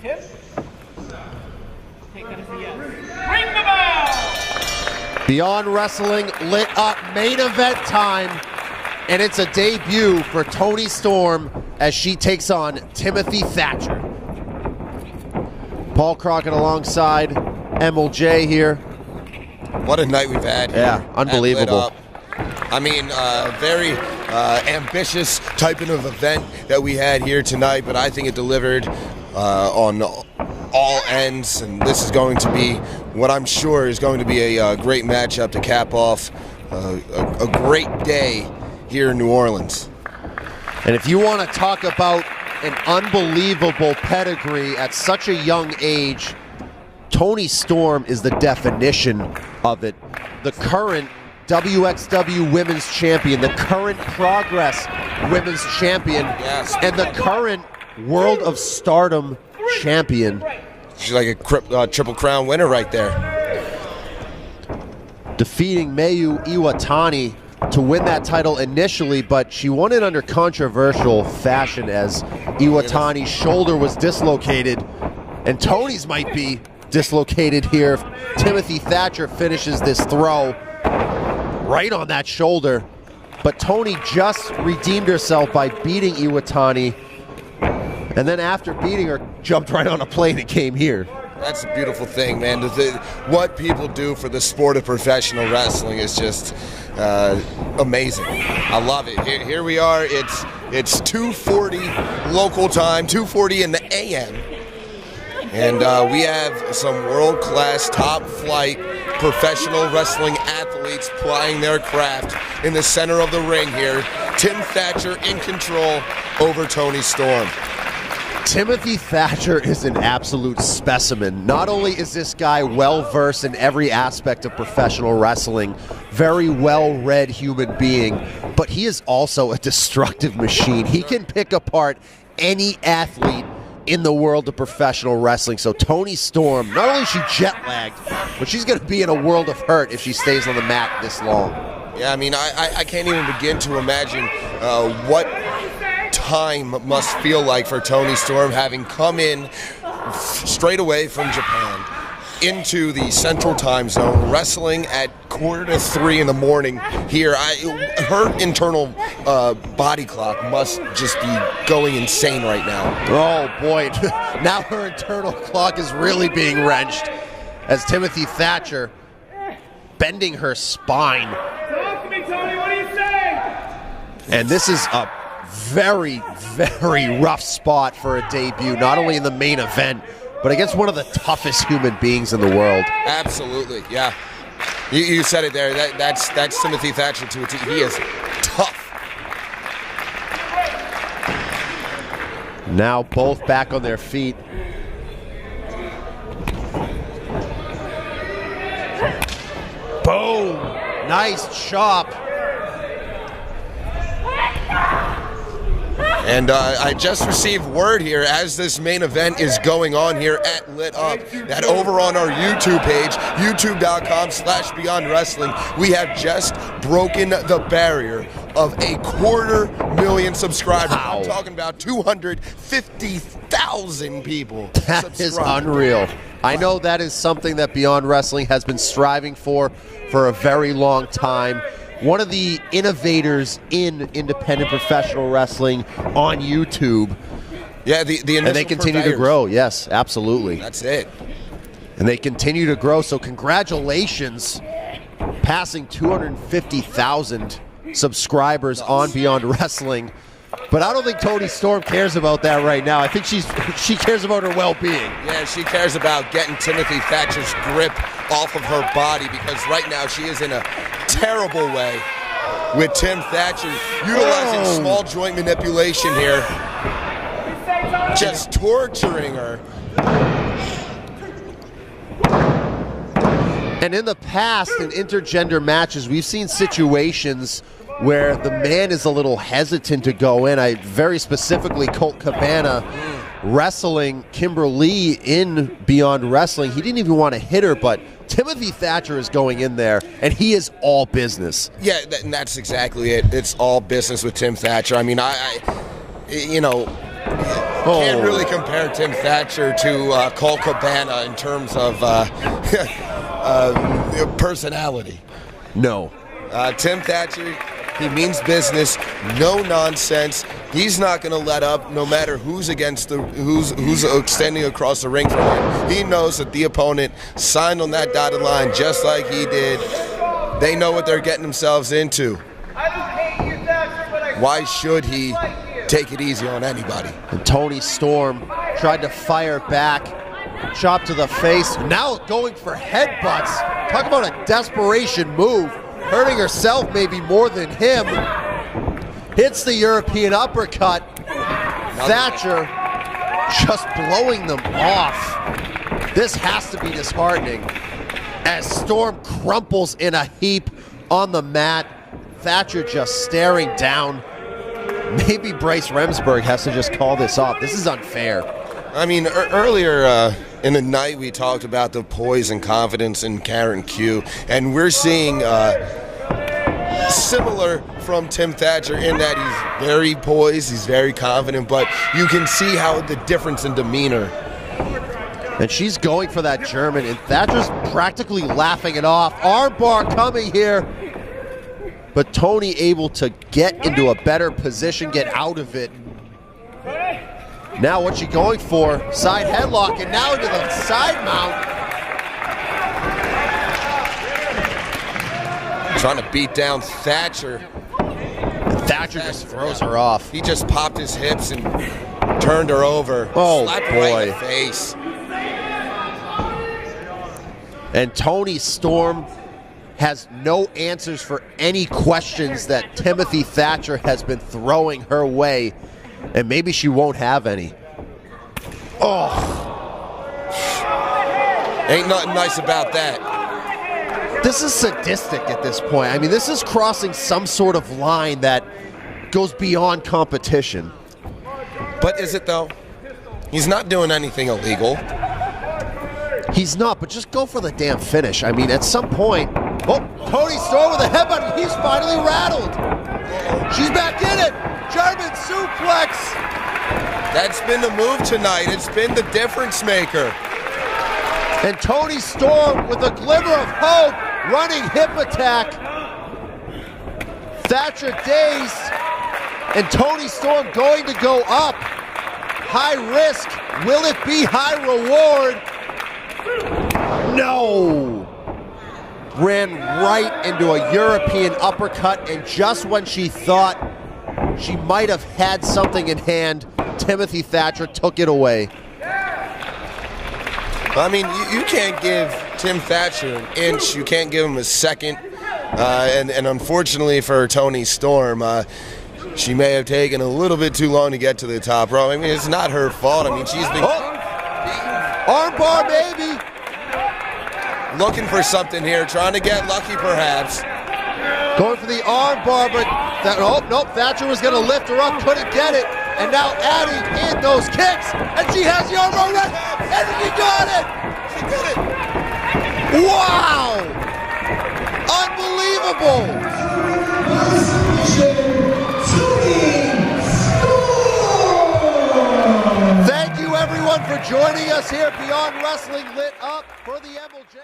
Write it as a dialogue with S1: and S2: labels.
S1: Tim? Take that as a yes. Ring the bell!
S2: Beyond Wrestling lit up, main event time. And it's a debut for Toni Storm as she takes on Timothy Thatcher. Paul Crockett alongside MLJ here.
S3: What a night we've had.
S2: Yeah, unbelievable.
S3: I mean, very ambitious type of event that we had here tonight, but I think it delivered on all ends, and this is going to be what I'm sure is going to be a great matchup to cap off a great day here in New Orleans.
S2: And if you want to talk about an unbelievable pedigree at such a young age, Toni Storm is the definition of it. The current WXW Women's Champion, the current Progress Women's Champion,
S3: yes,
S2: and the current World of Stardom Champion.
S3: She's like a Triple Crown winner right there.
S2: Defeating Mayu Iwatani to win that title initially, but she won it under controversial fashion as Iwatani's shoulder was dislocated, and Toni's might be dislocated here if Timothy Thatcher finishes this throw right on that shoulder. But Toni just redeemed herself by beating Iwatani, and then after beating her, jumped right on a plane and came here.
S3: That's a beautiful thing, man. What people do for the sport of professional wrestling is just amazing. I love it. Here we are. It's 2:40 local time, 2:40 in the AM. And we have some world-class, top-flight professional wrestling athletes plying their craft in the center of the ring here. Tim Thatcher in control over Toni Storm.
S2: Timothy Thatcher is an absolute specimen. Not only is this guy well-versed in every aspect of professional wrestling, very well-read human being, but he is also a destructive machine. He can pick apart any athlete in the world of professional wrestling. So Toni Storm, not only is she jet-lagged, but she's going to be in a world of hurt if she stays on the mat this long.
S3: Yeah, I mean, I can't even begin to imagine what time must feel like for Toni Storm, having come in straight away from Japan into the Central Time Zone, wrestling at 2:45 in the morning here. Her internal body clock must just be going insane right now.
S2: Oh boy, now her internal clock is really being wrenched as Timothy Thatcher bending her spine.
S1: Talk to me, Toni, what do you say?
S2: And this is a very, very rough spot for a debut, not only in the main event, but against one of the toughest human beings in the world.
S3: Absolutely, yeah. You said it there. That's Timothy Thatcher to a T. He is tough.
S2: Now both back on their feet. Boom! Nice chop.
S3: And I just received word here as this main event is going on here at Lit Up that over on our YouTube page, youtube.com/Beyond Wrestling, we have just broken the barrier of 250,000 subscribers.
S2: Wow.
S3: I'm talking about 250,000 people.
S2: That is unreal. I know that is something that Beyond Wrestling has been striving for a very long time. One of the innovators in independent professional wrestling on YouTube.
S3: Yeah, the
S2: and they continue to grow. Yes, absolutely.
S3: That's it.
S2: And they continue to grow. So congratulations, passing 250,000 subscribers on Beyond Wrestling. But I don't think Toni Storm cares about that right now. I think she cares about her well-being.
S3: Yeah, she cares about getting Timothy Thatcher's grip off of her body, because right now she is in a terrible way with Tim Thatcher utilizing small joint manipulation here, just torturing her.
S2: And in the past, in intergender matches, we've seen situations where the man is a little hesitant to go in. I very specifically, Colt Cabana wrestling Kimberly in Beyond Wrestling. He didn't even want to hit her, but Timothy Thatcher is going in there, and he is all business.
S3: Yeah, and that's exactly it. It's all business with Tim Thatcher. I mean, you know, Can't really compare Tim Thatcher to Cole Cabana in terms of personality.
S2: No.
S3: Tim Thatcher, he means business, no nonsense. He's not going to let up, no matter who's extending across the ring from him. He knows that the opponent signed on that dotted line just like he did. They know what they're getting themselves into. Why should he take it easy on anybody?
S2: And Toni Storm tried to fire back, chop to the face, now going for headbutts. Talk about a desperation move, hurting herself maybe more than him. Hits the European uppercut. Thatcher just blowing them off. This has to be disheartening as Storm crumples in a heap on the mat. Thatcher just staring down. Maybe Bryce Remsburg has to just call this off. This is unfair.
S3: I mean, earlier in the night we talked about the poise and confidence in Karen Q, and we're seeing similar from Tim Thatcher in that he's very poised, he's very confident, but you can see how the difference in demeanor.
S2: And she's going for that German, and Thatcher's practically laughing it off. Armbar coming here, but Toni able to get into a better position, get out of it. Now what's she going for? Side headlock, and now into the side mount.
S3: Trying to beat down Thatcher.
S2: Thatcher just throws her off.
S3: He just popped his hips and turned her over.
S2: Oh,
S3: slapped her
S2: boy.
S3: right in the face.
S2: And Toni Storm has no answers for any questions that Timothy Thatcher has been throwing her way, and maybe she won't have any. Oh.
S3: Ain't nothing nice about that.
S2: This is sadistic at this point. I mean, this is crossing some sort of line that goes beyond competition.
S3: But is it though? He's not doing anything illegal.
S2: He's not, but just go for the damn finish. I mean, at some point, oh, Toni Storm with a headbutt, and he's finally rattled. She's back in it. German suplex.
S3: That's been the move tonight. It's been the difference maker.
S2: And Toni Storm with a glimmer of hope, running hip attack. Thatcher dazed, and Toni Storm going to go up. High risk, will it be high reward? No! Ran right into a European uppercut, and just when she thought she might have had something in hand, Timothy Thatcher took it away.
S3: I mean, you can't give Tim Thatcher an inch. You can't give him a second. And unfortunately for Toni Storm, she may have taken a little bit too long to get to the top row. I mean, it's not her fault. I mean, she's been
S2: armbar, baby.
S3: Looking for something here, trying to get lucky perhaps.
S2: Going for the armbar, but nope, Thatcher was going to lift her up, couldn't get it. And now adding in those kicks, and she has the armbar right, and she got it!
S3: She did it!
S2: Wow! Unbelievable! Thank you everyone for joining us here. Beyond Wrestling lit up for the MLJ.